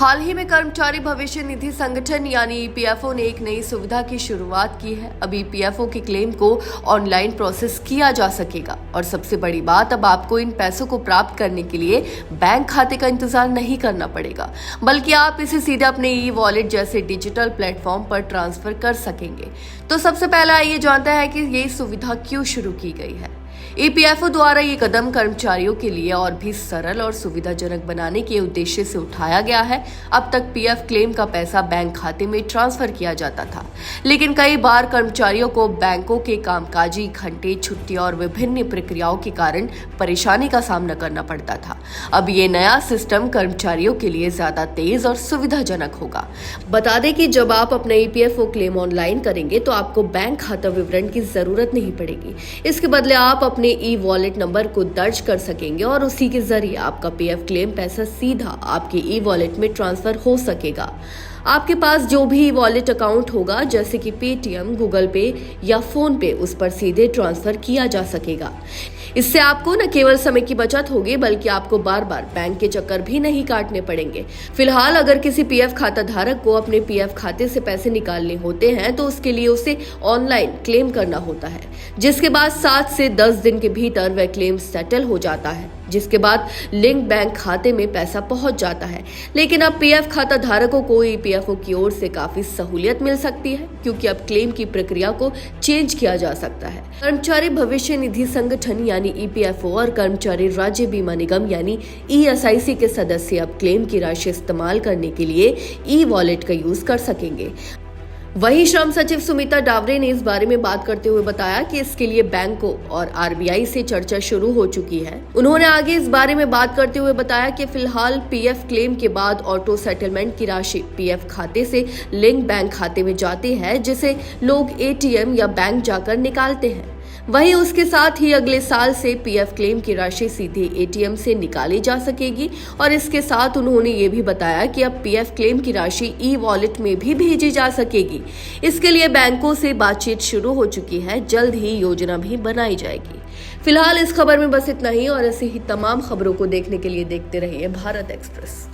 हाल ही में कर्मचारी भविष्य निधि संगठन यानी ईपीएफओ ने एक नई सुविधा की शुरुआत की है। अब ईपीएफओ के क्लेम को ऑनलाइन प्रोसेस किया जा सकेगा और सबसे बड़ी बात, अब आपको इन पैसों को प्राप्त करने के लिए बैंक खाते का इंतजार नहीं करना पड़ेगा, बल्कि आप इसे सीधे अपने ई वॉलेट जैसे डिजिटल प्लेटफॉर्म पर ट्रांसफर कर सकेंगे। तो सबसे पहले आइए जानते हैं कि ये सुविधा क्यों शुरू की गई है। ईपीएफओ द्वारा ये कदम कर्मचारियों के लिए और भी सरल और सुविधाजनक बनाने के उद्देश्य से उठाया गया है। अब तक पीएफ क्लेम का पैसा बैंक खाते में ट्रांसफर किया जाता था, लेकिन कई बार कर्मचारियों को बैंकों के कामकाजी घंटे, छुट्टी और विभिन्न प्रक्रियाओं के कारण परेशानी का सामना करना पड़ता था। अब ये नया सिस्टम कर्मचारियों के लिए ज्यादा तेज और सुविधाजनक होगा। बता दें कि जब आप अपना ईपीएफओ क्लेम ऑनलाइन करेंगे तो आपको बैंक खाता विवरण की जरूरत नहीं पड़ेगी। इसके बदले आप अपने ई वॉलेट नंबर को दर्ज कर सकेंगे और उसी के जरिए आपका पीएफ क्लेम पैसा सीधा आपके ई वॉलेट में ट्रांसफर हो सकेगा। आपके पास जो भी ई वॉलेट अकाउंट होगा, जैसे कि पेटीएम, गूगल पे या फोन पे, उस पर सीधे ट्रांसफर किया जा सकेगा। इससे आपको न केवल समय की बचत होगी, बल्कि आपको बार बार बैंक के चक्कर भी नहीं काटने पड़ेंगे। फिलहाल अगर किसी पीएफ खाता धारक को अपने पीएफ खाते से पैसे निकालने होते हैं तो उसके लिए उसे ऑनलाइन क्लेम करना होता है, जिसके बाद 7 से 10 दिन के भीतर वह क्लेम सेटल हो जाता है, जिसके बाद लिंक बैंक खाते में पैसा पहुंच जाता है। लेकिन अब पीएफ खाता धारकों को ईपीएफओ की ओर से काफी सहूलियत मिल सकती है, क्योंकि अब क्लेम की प्रक्रिया को चेंज किया जा सकता है। कर्मचारी भविष्य निधि संगठन यानी ईपीएफओ और कर्मचारी राज्य बीमा निगम यानी ईएसआईसी के सदस्य अब क्लेम की राशि इस्तेमाल करने के लिए ई वॉलेट का यूज कर सकेंगे। वहीं श्रम सचिव सुमिता डावरे ने इस बारे में बात करते हुए बताया कि इसके लिए बैंकों और आरबीआई से चर्चा शुरू हो चुकी है। उन्होंने आगे इस बारे में बात करते हुए बताया कि फिलहाल पीएफ क्लेम के बाद ऑटो सेटलमेंट की राशि पीएफ खाते से लिंक बैंक खाते में जाती है, जिसे लोग एटीएम या बैंक जाकर निकालते हैं। वहीं उसके साथ ही अगले साल से पीएफ क्लेम की राशि सीधे एटीएम से निकाली जा सकेगी और इसके साथ उन्होंने ये भी बताया कि अब पीएफ क्लेम की राशि ई वॉलेट में भी भेजी जा सकेगी। इसके लिए बैंकों से बातचीत शुरू हो चुकी है, जल्द ही योजना भी बनाई जाएगी। फिलहाल इस खबर में बस इतना ही और ऐसी ही तमाम खबरों को देखने के लिए देखते रहिए भारत एक्सप्रेस।